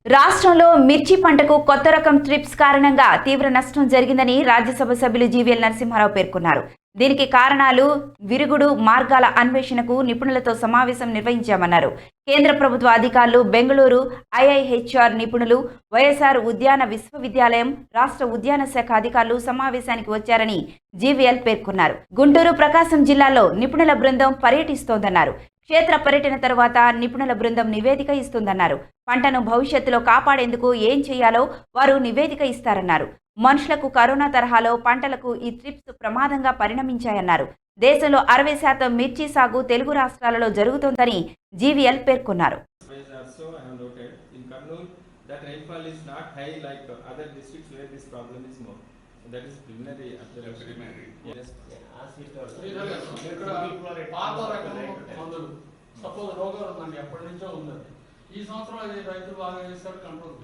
రాష్ట్రంలో మిర్చి పంటకు కొత్త రకం ట్రిప్స్ కారణంగా తీవ్ర నష్టం జరిగిందని రాజ్యసభ సభ్యులు జీవీఎల్ నరసింహారావు పేర్కొన్నారు. దీనికి కారణాలు విరుగుడు మార్గాల అన్వేషణకు నిపుణులతో సమావేశం నిర్వహించామన్నారు. కేంద్ర ప్రభుత్వ అధికారులు, బెంగళూరు ఐఐహెచ్ఆర్ నిపుణులు, వైఎస్ఆర్ ఉద్యాన విశ్వవిద్యాలయం, రాష్ట్ర ఉద్యాన శాఖ అధికారులు సమావేశానికి వచ్చారని జీవీఎల్ పేర్కొన్నారు. గుంటూరు, ప్రకాశం జిల్లాల్లో నిపుణుల బృందం పర్యటిస్తోందన్నారు. క్షేత్ర పర్యటన తర్వాత నిపుణుల బృందం నివేదిక ఇస్తుందన్నారు. పంటను భవిష్యత్తులో కాపాడేందుకు ఏం చేయాలో వారు నివేదిక ఇస్తారన్నారు. మనుషులకు కరోనా తరహాలో పంటలకు ఈ ట్రిప్స్ ప్రమాదంగా పరిణమించాయన్నారు. దేశంలో 60% మిర్చి సాగు తెలుగు రాష్ట్రాలలో జరుగుతోందని జీవీఎల్ పేర్కొన్నారు. That is preliminary observation. Yes. Suppose రోగం ఉందండి, ఎప్పటి నుంచో ఉంది. ఈ సంవత్సరం అది రైతులు బాగా చేస్తారు, control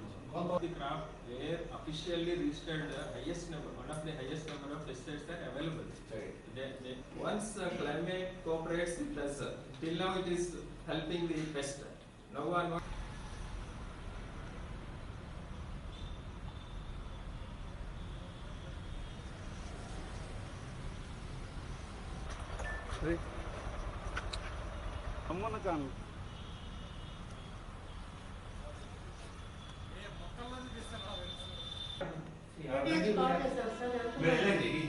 The crop where officially registered the highest number, one of the highest number of pesticides are available. Right. Once climate cooperates with us, till now it is helping the pest. Now on. అమ్మన్న కాను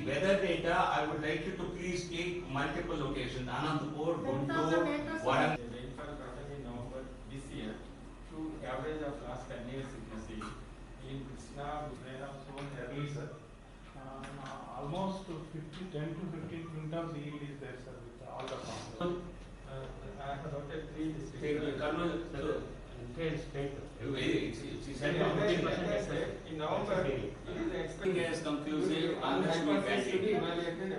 weather data, I would like you to please take multiple locations. Anandpur, Guntur, Warangal. The rainfall pattern in November this year to average of last 10 years you can see. In Krishna, rain of so heavy, sir. almost 10 to 15 quintals yield is there, sir, with all the farmers. I have noted 3 districts. In November, it is expected As conclusive, unless we can take evaluated.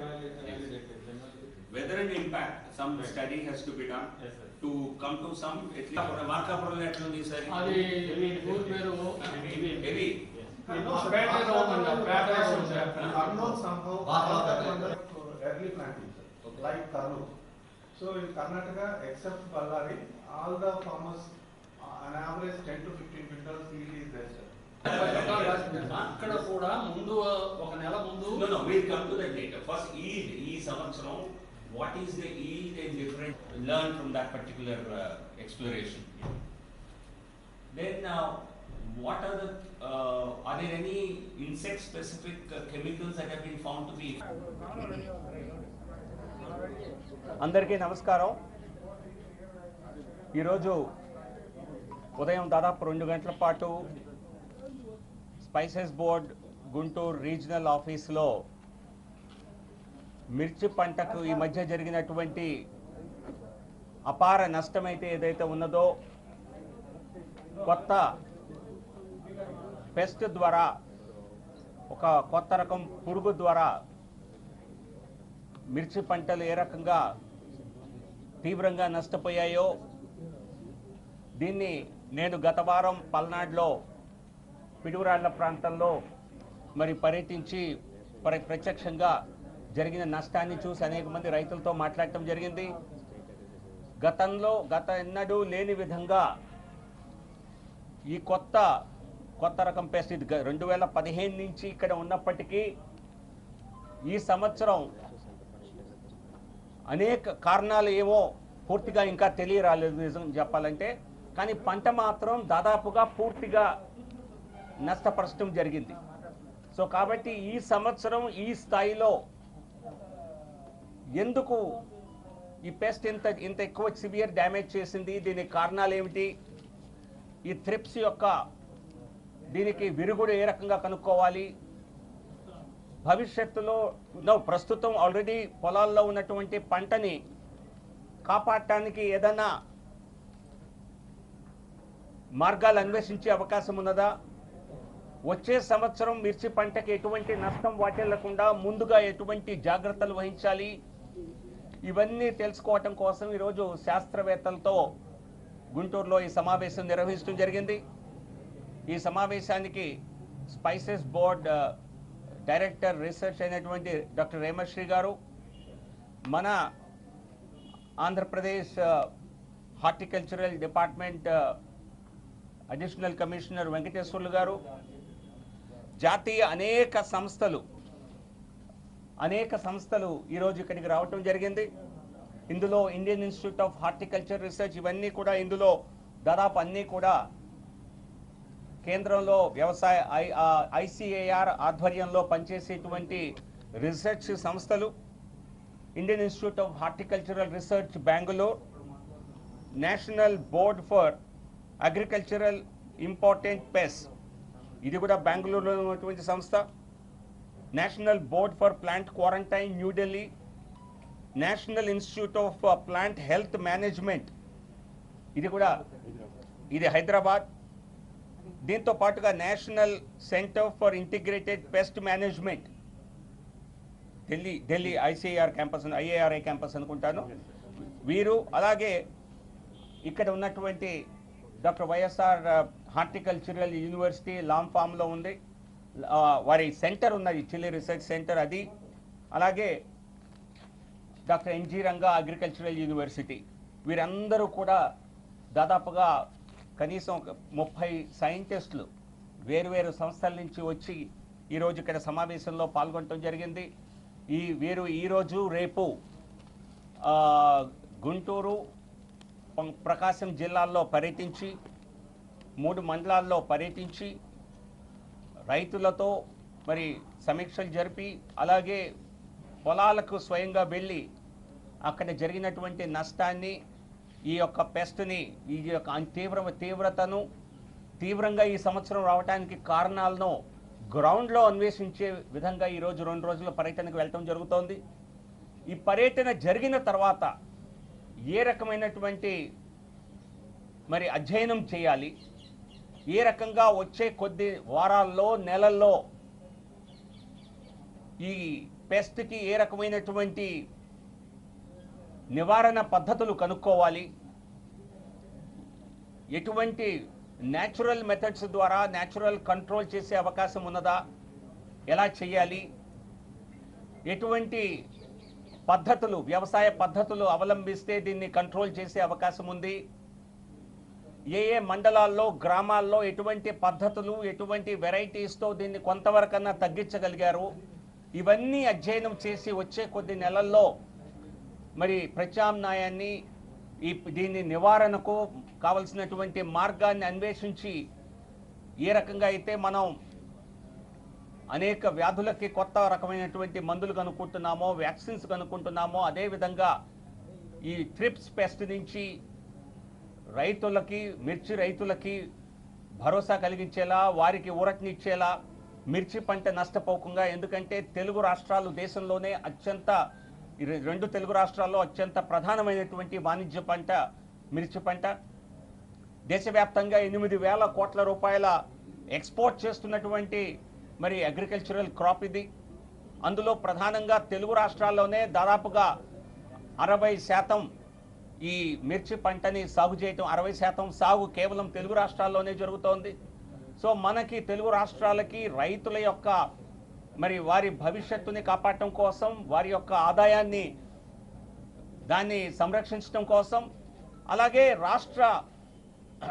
weather and impact, some study has to be done Yes, sir. to come to some at least Markapuram eట్లుంది sir. అది ఊరి పేరు Heavy. పేటలో ఉందండి, పేటలో ఉంది. Kurnool somehow early planting, like Kurnool. So in Karnataka, except Ballari, all the farmers on average 10 to 15 quintals yield is there, sir. అక్కడ కూడా ముందు ఒక నెల ముందు No, we'll come to that later. First yield, ఈ సంవత్సరం what is the yield and different learn from that particular exploration. Then what are the are there any insect specific chemicals that have been found to be? అందరికీ నమస్కారం. ఈరోజు ఉదయం దాదాపు 2 గంటల పాటు spices board Guntur regional ఆఫీసులో మిర్చి పంటకు ఈ మధ్య జరిగినటువంటి అపార నష్టమైతే ఏదైతే ఉన్నదో, కొత్త పెస్ట్ ద్వారా, ఒక కొత్త రకం పురుగు ద్వారా మిర్చి పంటలు ఏ రకంగా తీవ్రంగా నష్టపోయాయో, దీన్ని నేను గత వారం పల్నాడులో పిడుగురాళ్ల ప్రాంతంలో పర్యటించి ప్రత్యక్షంగా జరిగిన నష్టాన్ని చూసి అనేక మంది రైతులతో మాట్లాడటం జరిగింది. గత ఎన్నడూ లేని విధంగా ఈ కొత్త రకం పెస్ట్, ఇది 2015 నుంచి ఇక్కడ ఉన్నప్పటికీ ఈ సంవత్సరం అనేక కారణాలు ఏమో పూర్తిగా ఇంకా తెలియరాలేదు నిజం చెప్పాలంటే. కానీ పంట మాత్రం దాదాపుగా పూర్తిగా నష్టపరచడం జరిగింది. సో కాబట్టి ఈ సంవత్సరం ఈ స్థాయిలో ఎందుకు ఈ పెస్ట్ ఇంత ఎక్కువ సివియర్ డ్యామేజ్ చేసింది, దీనికి కారణాలు ఏమిటి, ఈ థ్రిప్స్ యొక్క దీనికి విరుగుడు ఏ రకంగా కనుక్కోవాలి, భవిష్యత్తులో ప్రస్తుతం ఆల్రెడీ పొలాల్లో ఉన్నటువంటి పంటని కాపాడటానికి ఏదైనా మార్గాలు అన్వేషించే అవకాశం ఉన్నదా, వచ్చే సంవత్సరం మిర్చి పంటకి ఎటువంటి నష్టం వాటిల్లకుండా ముందుగా ఎటువంటి జాగ్రత్తలు వహించాలి, ఇవన్నీ తెలుసుకోవటం కోసం ఈరోజు శాస్త్రవేత్తలతో గుంటూరులో ఈ సమావేశం నిర్వహించడం జరిగింది. ఈ సమావేశానికి స్పైసెస్ బోర్డ్ డైరెక్టర్ రీసెర్చ్ అయినటువంటి డాక్టర్ రేమశ్రీ గారు, మన Andhra Pradesh horticultural department additional commissioner Venkateswarlu గారు, జాతీయ అనేక సంస్థలు ఈరోజు ఇక్కడికి రావటం జరిగింది. ఇందులో Indian institute of horticulture research, ఇవన్నీ కూడా ఇందులో దాదాపు అన్నీ కూడా కేంద్రంలో వ్యవసాయ ఐసిఏఆర్ ఆధ్వర్యంలో పనిచేసేటువంటి రీసెర్చ్ సంస్థలు. Indian institute of horticultural research Bengaluru, national board for agricultural important pest, ఇది కూడా బెంగళూరులో ఉన్నటువంటి సంస్థ. National board for plant quarantine New Delhi, national institute of plant health management, ఇది హైదరాబాద్. దీంతో పాటుగా national centre for integrated pest management Delhi IARI campus అనుకుంటాను వీరు. అలాగే ఇక్కడ ఉన్నటువంటి డాక్టర్ వైఎస్ఆర్ హార్టికల్చరల్ యూనివర్సిటీ లాంఫామ్లో ఉంది, వారి సెంటర్ ఉన్నది చిల్లీ రీసెర్చ్ సెంటర్ అది. అలాగే doctor NG Ranga agricultural university, వీరందరూ కూడా దాదాపుగా కనీసం 30 సైంటిస్టులు వేరువేరు సంస్థల నుంచి వచ్చి ఈరోజు ఇక్కడ సమావేశంలో పాల్గొనడం జరిగింది. వీరు ఈరోజు రేపు గుంటూరు, ప్రకాశం జిల్లాల్లో పర్యటించి 3 మండలాల్లో పర్యటించి రైతులతో మరి సమీక్షలు జరిపి, అలాగే పొలాలకు స్వయంగా వెళ్ళి అక్కడ జరిగినటువంటి నష్టాన్ని, ఈ యొక్క పెస్ట్ని, ఈ యొక్క తీవ్రతను, తీవ్రంగా ఈ సంవత్సరం రావడానికి కారణాలను గ్రౌండ్లో అన్వేషించే విధంగా ఈరోజు 2 రోజుల పర్యటనకు వెళ్ళటం జరుగుతోంది. ఈ పర్యటన జరిగిన తర్వాత ఏ రకమైనటువంటి మరి అధ్యయనం చేయాలి, ఏ రకంగా వచ్చే కొద్ది వారాల్లో నెలల్లో ఈ పెస్ట్కి ఏ రకమైనటువంటి నివారణ పద్ధతులు కనుక్కోవాలి, ఎటువంటి న్యాచురల్ మెథడ్స్ ద్వారా న్యాచురల్ కంట్రోల్ చేసే అవకాశం ఉన్నదా, ఎలా చేయాలి, ఎటువంటి పద్ధతులు వ్యవసాయ పద్ధతులు అవలంబిస్తే దీన్ని కంట్రోల్ చేసే అవకాశం ఉంది, ఏ మండలాల్లో గ్రామాల్లో ఎటువంటి పద్ధతులు ఎటువంటి వెరైటీస్తో దీన్ని కొంతవరకన్నా తగ్గించగలిగారు, ఇవన్నీ అధ్యయనం చేసి వచ్చే కొద్ది నెలల్లో మరి ప్రత్యామ్నాయాన్ని దీని నివారణకు కావలసినటువంటి మార్గాన్ని అన్వేషించి ఏ రకంగా అయితే మనం అనేక వ్యాధులకి కొత్త రకమైనటువంటి మందులు కనుక్కుంటున్నామో, వ్యాక్సిన్స్ కనుక్కుంటున్నామో, అదేవిధంగా ఈ ట్రిప్స్ పెస్ట్ నుంచి మిర్చి రైతులకి భరోసా కలిగించేలా, వారికి ఊరటనిచ్చేలా, మిర్చి పంట నష్టపోకుండా, ఎందుకంటే తెలుగు రాష్ట్రాలు దేశంలోనే ఈ 2 తెలుగు రాష్ట్రాల్లో అత్యంత ప్రధానమైనటువంటి వాణిజ్య పంట మిర్చి పంట. దేశవ్యాప్తంగా 8,000 కోట్ల రూపాయల ఎక్స్పోర్ట్ చేస్తున్నటువంటి మరి అగ్రికల్చరల్ క్రాప్ ఇది. అందులో ప్రధానంగా తెలుగు రాష్ట్రాల్లోనే దాదాపుగా 60% ఈ మిర్చి పంటని సాగు చేయటం, 60% సాగు కేవలం తెలుగు రాష్ట్రాల్లోనే జరుగుతోంది. సో మనకి తెలుగు రాష్ట్రాలకి రైతుల యొక్క మరి వారి భవిష్యత్తుని కాపాడటం కోసం, వారి యొక్క ఆదాయాన్ని దాన్ని సంరక్షించడం కోసం, అలాగే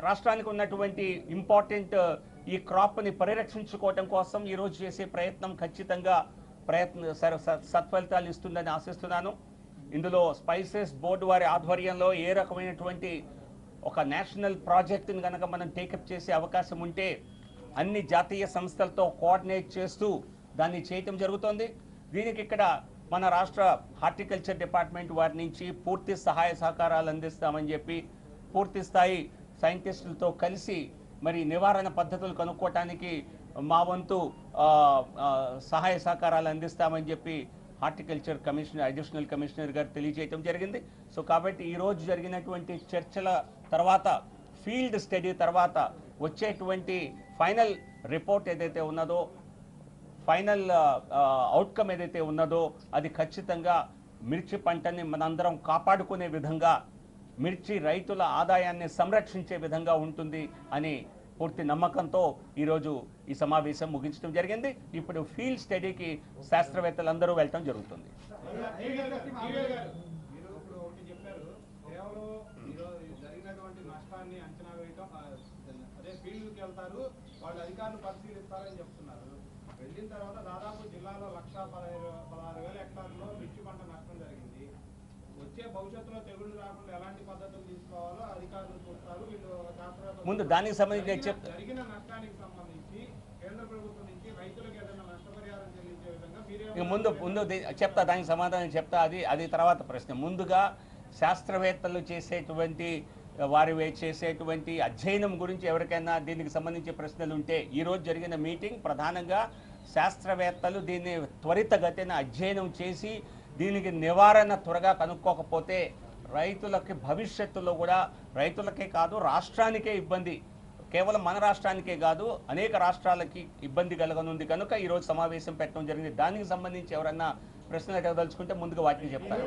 రాష్ట్రానికి ఉన్నటువంటి ఇంపార్టెంట్ ఈ క్రాప్ని పరిరక్షించుకోవటం కోసం ఈరోజు చేసే ప్రయత్నం ఖచ్చితంగా సత్ఫలితాలు ఇస్తుందని ఆశిస్తున్నాను. ఇందులో స్పైసెస్ బోర్డు వారి ఆధ్వర్యంలో ఏ రకమైనటువంటి ఒక నేషనల్ ప్రాజెక్టుని కనుక మనం టేకప్ చేసే అవకాశం ఉంటే అన్ని జాతీయ సంస్థలతో కోఆర్డినేట్ చేస్తూ దాన్ని చేయటం జరుగుతోంది. దీనికి ఇక్కడ మన రాష్ట్ర హార్టికల్చర్ డిపార్ట్మెంట్ వారి నుంచి పూర్తి సహాయ సహకారాలు అందిస్తామని చెప్పి, పూర్తి స్థాయి సైంటిస్టులతో కలిసి మరి నివారణ పద్ధతులు కనుక్కోవటానికి మా వంతు సహాయ సహకారాలు అందిస్తామని చెప్పి హార్టికల్చర్ అడిషనల్ కమిషనర్ గారు తెలియజేయటం జరిగింది. సో కాబట్టి ఈరోజు జరిగినటువంటి చర్చల తర్వాత, ఫీల్డ్ స్టడీ తర్వాత వచ్చేటువంటి ఫైనల్ రిపోర్ట్ ఏదైతే ఉన్నదో, ఫైనల్ అవుట్కమ్ ఏదైతే ఉన్నదో, అది ఖచ్చితంగా మిర్చి పంటని మనందరం కాపాడుకునే విధంగా, మిర్చి రైతుల ఆదాయాన్ని సంరక్షించే విధంగా ఉంటుంది అని పూర్తి నమ్మకంతో ఈరోజు ఈ సమావేశం ముగించడం జరిగింది. ఇప్పుడు ఫీల్డ్ స్టడీకి శాస్త్రవేత్తలందరూ వెళ్ళటం జరుగుతుంది. జరిగినటువంటి నష్టాన్ని అంచనా వేయటం, అదే ఫీల్డ్కి వెళ్తారు, వాళ్ళు అధికారులు పరిశీలిస్తారని చెప్తున్నారు. వెళ్ళిన తర్వాత దాదాపు జిల్లాలో 1,16,000 హెక్టార్లో మిర్చి పంట నష్టం జరిగింది. వచ్చే భవిష్యత్తులో తెగుళ్లు రాకుండా ఎలాంటి పద్ధతులు తీసుకోవాలో అధికారులు చూస్తారు. వీళ్ళు శాస్త్రవేత్తలు ముందు దానికి సంబంధించి జరిగిన నష్టానికి సంబంధించి కేంద్ర ప్రభుత్వం నుంచి రైతులకు ఏదైనా నష్టపరిహారం చెల్లించే విధంగా ఇక ముందు చెప్తా, దానికి సమాధానం చెప్తా. అది తర్వాత ప్రశ్న. ముందుగా శాస్త్రవేత్తలు చేసేటువంటి చేసేటువంటి అధ్యయనం గురించి ఎవరికైనా దీనికి సంబంధించి ప్రశ్నలు ఉంటే, ఈరోజు జరిగిన మీటింగ్ ప్రధానంగా శాస్త్రవేత్తలు దీన్ని త్వరితగతిన అధ్యయనం చేసి దీనికి నివారణ త్వరగా కనుక్కోకపోతే రైతులకి భవిష్యత్తులో కూడా, రైతులకే కాదు రాష్ట్రానికే ఇబ్బంది, కేవలం మన రాష్ట్రానికే కాదు అనేక రాష్ట్రాలకి ఇబ్బంది కలగనుంది కనుక ఈరోజు సమావేశం పెట్టడం జరిగింది. దానికి సంబంధించి ఎవరన్నా ప్రశ్నలు అడగదలుచుకుంటే ముందుగా వాటిని చెప్తారు.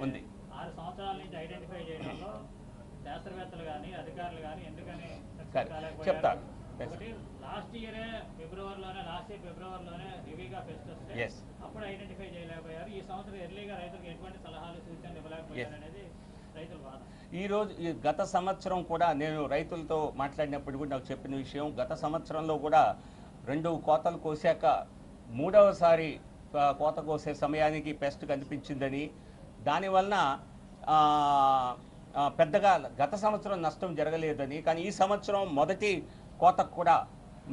ఉంది 6 సంవత్సరాల నుంచి ఐడెంటిఫై చేయడంలో శాస్త్రవేత్తలు కానీ అధికారులు కానీ ఎందుకని చెప్తారు. లాస్ట్ ఇయర్ ఫిబ్రవరిలోనే హెవీగా పెస్ట్ వస్తే అప్పుడు ఐడెంటిఫై చేయలేకపోయారు. ఈ సంవత్సరం ఎర్లీగా రైతులకు ఎటువంటి సలహాలు సూచనలు ఇవ్వలేకపోయారు అనేది రైతుల బాధ. ఈ గత సంవత్సరం కూడా నేను రైతులతో మాట్లాడినప్పుడు కూడా నాకు చెప్పిన విషయం, గత సంవత్సరంలో కూడా 2 కోతలు కోసాక 3వసారి కోత కోసే సమయానికి పెస్ట్ కనిపించిందని, దానివలన పెద్దగా గత సంవత్సరం నష్టం జరగలేదని, కానీ ఈ సంవత్సరం మొదటి కోతకు కూడా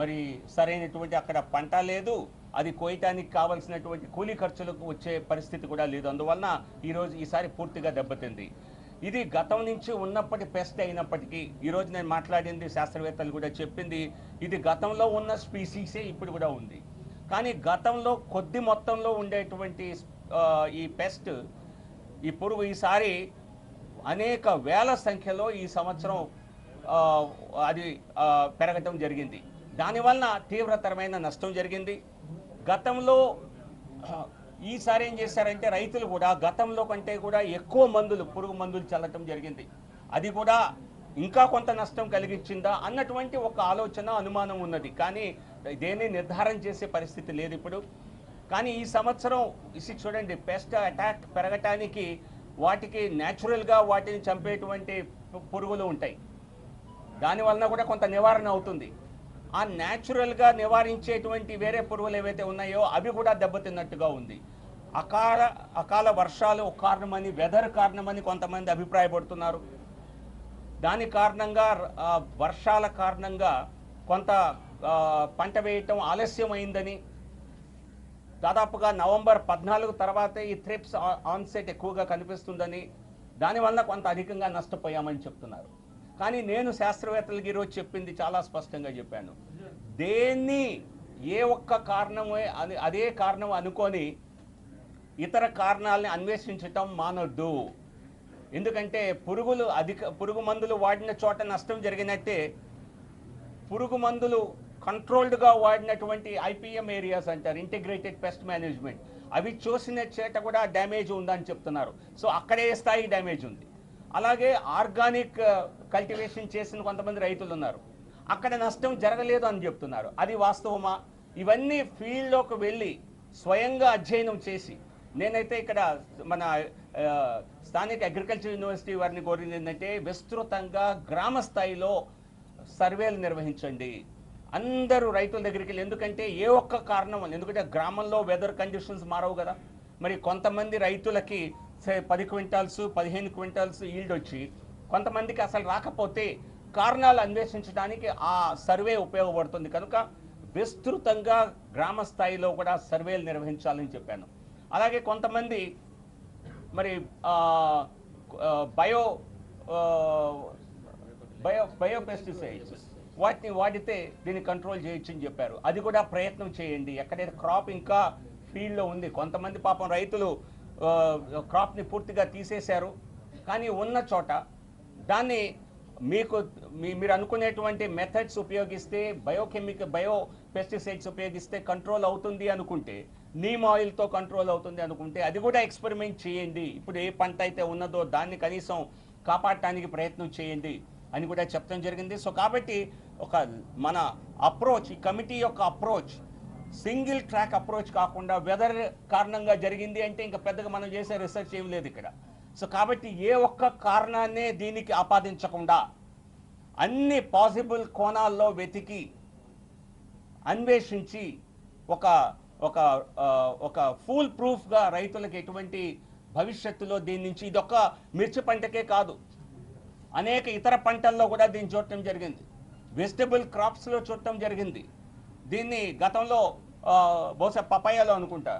మరి సరైనటువంటి అక్కడ పంట లేదు, అది కోయటానికి కావలసినటువంటి కూలీ ఖర్చులకు వచ్చే పరిస్థితి కూడా లేదు. అందువలన ఈసారి పూర్తిగా దెబ్బతింది. ఇది గతం నుంచి ఉన్నప్పటి పెస్ట్ అయినప్పటికీ ఈరోజు నేను మాట్లాడింది శాస్త్రవేత్తలు కూడా చెప్పింది, ఇది గతంలో ఉన్న స్పీసీసే ఇప్పుడు కూడా ఉంది. కానీ గతంలో కొద్ది మొత్తంలో ఉండేటువంటి ఈ పెస్ట్, ఈ పురుగు ఈసారి అనేక వేల సంఖ్యలో ఈ సంవత్సరం అది పెరగటం జరిగింది. దానివలన తీవ్రతరమైన నష్టం జరిగింది. గతంలో ఈసారి ఏం చేశారంటే రైతులు కూడా గతంలో కంటే కూడా ఎక్కువ పురుగు మందులు చల్లటం జరిగింది. అది కూడా ఇంకా కొంత నష్టం కలిగించిందా అన్నటువంటి ఒక ఆలోచన, అనుమానం ఉన్నది. కానీ దేన్ని నిర్ధారణ చేసే పరిస్థితి లేదు ఇప్పుడు. కానీ ఈ సంవత్సరం చూడండి, పెస్ట్ అటాక్ పెరగటానికి వాటికి న్యాచురల్గా వాటిని చంపేటువంటి పురుగులు ఉంటాయి, దానివలన కూడా కొంత నివారణ అవుతుంది. ఆ న్యాచురల్గా నివారించేటువంటి వేరే పురుగులు ఏవైతే ఉన్నాయో అవి కూడా దెబ్బతిన్నట్టుగా ఉంది. అకాల వర్షాలు కారణమని, వెదర్ కారణమని కొంతమంది అభిప్రాయపడుతున్నారు. దాని కారణంగా వర్షాల కారణంగా కొంత పంట వేయటం ఆలస్యమైందని, దాదాపుగా నవంబర్ 14 తర్వాతే ఈ థ్రిప్స్ ఆన్సెట్ ఎక్కువగా కనిపిస్తుందని, దానివల్ల కొంత అధికంగా నష్టపోయామని చెప్తున్నారు. కానీ నేను శాస్త్రవేత్తలకి ఈరోజు చెప్పింది చాలా స్పష్టంగా చెప్పాను, దేన్ని ఏ ఒక్క కారణమే అదే కారణం అనుకొని ఇతర కారణాలని అన్వేషించటం మానొద్దు. ఎందుకంటే పురుగు మందులు వాడిన చోట నష్టం జరిగినట్టే పురుగు మందులు కంట్రోల్డ్గా వాడినటువంటి IPM ఏరియాస్ అంటారు, ఇంటిగ్రేటెడ్ పెస్ట్ మేనేజ్మెంట్, అవి చూసిన చేట కూడా డ్యామేజ్ ఉందని చెప్తున్నారు. సో అక్కడే స్థాయి డ్యామేజ్ ఉంది. అలాగే ఆర్గానిక్ కల్టివేషన్ చేసిన కొంతమంది రైతులు ఉన్నారు, అక్కడ నష్టం జరగలేదు అని చెప్తున్నారు. అది వాస్తవమా? ఇవన్నీ ఫీల్డ్లోకి వెళ్ళి స్వయంగా అధ్యయనం చేసి, నేనైతే ఇక్కడ మన స్థానిక అగ్రికల్చర్ యూనివర్సిటీ వారిని కోరింది ఏంటంటే విస్తృతంగా గ్రామ స్థాయిలో సర్వేలు నిర్వహించండి. అందరూ రైతుల దగ్గరికి వెళ్ళి, ఎందుకంటే ఏ ఒక్క కారణం, ఎందుకంటే గ్రామంలో వెదర్ కండిషన్స్ మారవు కదా. మరి కొంతమంది రైతులకి 10 క్వింటాల్స్ 15 క్వింటాల్స్ ఈల్డ్ వచ్చి కొంతమందికి అసలు రాకపోతే కారణాలు అన్వేషించడానికి ఆ సర్వే ఉపయోగపడుతుంది. కనుక విస్తృతంగా గ్రామ స్థాయిలో కూడా సర్వేలు నిర్వహించాలని చెప్పాను. అలాగే కొంతమంది మరి బయోపెస్టిసైడ్స్ వాటిని వాడితే దీన్ని కంట్రోల్ చేయొచ్చు అని చెప్పారు. అది కూడా ప్రయత్నం చేయండి. ఎక్కడైతే క్రాప్ ఇంకా ఫీల్డ్లో ఉంది, కొంతమంది పాపం రైతులు క్రాప్ని పూర్తిగా తీసేశారు, కానీ ఉన్న చోట దాన్ని మీరు అనుకునేటువంటి మెథడ్స్ ఉపయోగిస్తే, బయో పెస్టిసైడ్స్ ఉపయోగిస్తే కంట్రోల్ అవుతుంది అనుకుంటే, నీమ్ ఆయిల్తో కంట్రోల్ అవుతుంది అనుకుంటే అది కూడా ఎక్స్పెరిమెంట్ చేయండి. ఇప్పుడు ఏ పంట అయితే ఉన్నదో దాన్ని కనీసం కాపాడటానికి ప్రయత్నం చేయండి అని కూడా చెప్పడం జరిగింది. సో కాబట్టి మన అప్రోచ్, ఈ కమిటీ యొక్క అప్రోచ్ సింగిల్ ట్రాక్ అప్రోచ్ కాకుండా వెదర్ కారణంగా జరిగింది అంటే ఇంకా పెద్దగా మనం చేసే రీసెర్చ్ ఏం లేదు ఇక్కడ. సో కాబట్టి ఏ ఒక్క కారణాన్నే దీనికి ఆపాదించకుండా అన్ని పాసిబుల్ కోణాల్లో వెతికి అన్వేషించి ఒక ఒక ఒక ఫుల్ ప్రూఫ్గా రైతులకు ఎటువంటి భవిష్యత్తులో దీని నుంచి ఇదొక మిర్చి పంటకే కాదు, అనేక ఇతర పంటల్లో కూడా దీన్ని చూడటం జరిగింది. వెజిటబుల్ క్రాప్స్లో చూడటం జరిగింది. దీన్ని గతంలో బహుశా పపాయాలో అనుకుంటా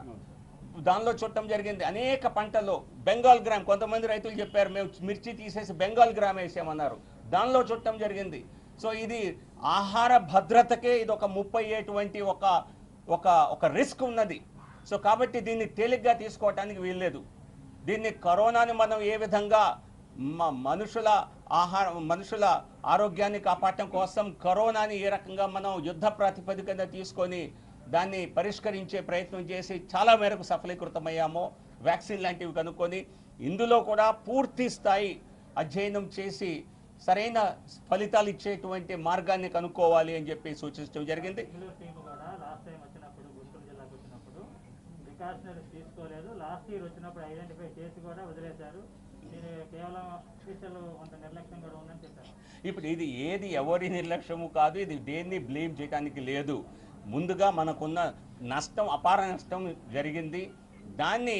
దానిలో చూడటం జరిగింది. అనేక పంటల్లో బెంగాల్ గ్రామ్, కొంతమంది రైతులు చెప్పారు మేము మిర్చి తీసేసి బెంగాల్ గ్రామ్ వేసామన్నారు, దానిలో చూడటం జరిగింది. సో ఇది ఆహార భద్రతకే ఇది ఒక ముప్పై అయ్యేటువంటి ఒక రిస్క్ ఉన్నది. సో కాబట్టి దీన్ని తేలిగ్గా తీసుకోవటానికి వీల్లేదు. దీన్ని కరోనాని మనం ఏ విధంగా మనుషుల ఆరోగ్యాన్ని కాపాడటం కోసం కరోనాని ఏ రకంగా మనం యుద్ధ ప్రాతిపదికన తీసుకొని దాన్ని పరిష్కరించే ప్రయత్నం చేసి చాలా మేరకు సఫలీకృతమయ్యామో, వ్యాక్సిన్ లాంటివి కనుక్కొని ఇందులో కూడా పూర్తి స్థాయి అధ్యయనం చేసి సరైన ఫలితాలు ఇచ్చేటువంటి మార్గాన్ని కనుక్కోవాలి అని చెప్పి సూచించడం జరిగింది. లాస్ట్ టైం వచ్చినప్పుడు గుంటూరు జిల్లాకు వచ్చినప్పుడు ప్రికాషనరీస్ తీసుకోలేదు, లాస్ట్ ఇయర్ వచ్చినప్పుడు ఐడెంటిఫై చేసి కూడా వదిలేశారు. మీరు కేవలం ఆఫీషియల్ కొంత నిర్లక్ష్యం కూడా ఉందని చెప్పారు. ఇప్పుడు ఇది ఏది ఎవరి నిర్లక్ష్యము కాదు, ఇది దేన్ని బ్లేమ్ చేయడానికి లేదు. ముందుగా మనకున్న నష్టం, అపార నష్టం జరిగింది. దాన్ని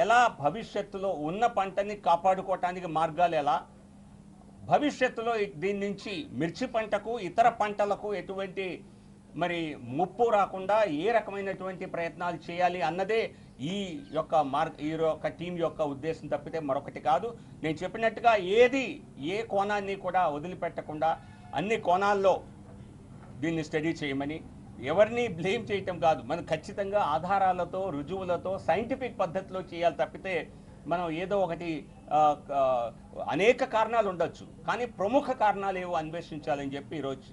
ఎలా భవిష్యత్తులో ఉన్న పంటని కాపాడుకోవటానికి మార్గాలు ఎలా, భవిష్యత్తులో దీని నుంచి మిర్చి పంటకు ఇతర పంటలకు ఎటువంటి మరి ముప్పు రాకుండా ఏ రకమైనటువంటి ప్రయత్నాలు చేయాలి అన్నదే ఈ యొక్క టీం యొక్క ఉద్దేశం తప్పితే మరొకటి కాదు. నేను చెప్పినట్టుగా ఏ కోణాన్ని కూడా వదిలిపెట్టకుండా అన్ని కోణాల్లో దీన్ని స్టడీ చేయమని, ఎవరిని బ్లేమ్ చేయటం కాదు, మనం ఖచ్చితంగా ఆధారాలతో రుజువులతో సైంటిఫిక్ పద్ధతిలో చేయాలి తప్పితే మనం ఏదో ఒకటి అనేక కారణాలు ఉండొచ్చు కానీ ప్రముఖ కారణాలు ఏవో అన్వేషించాలని చెప్పి ఈరోజు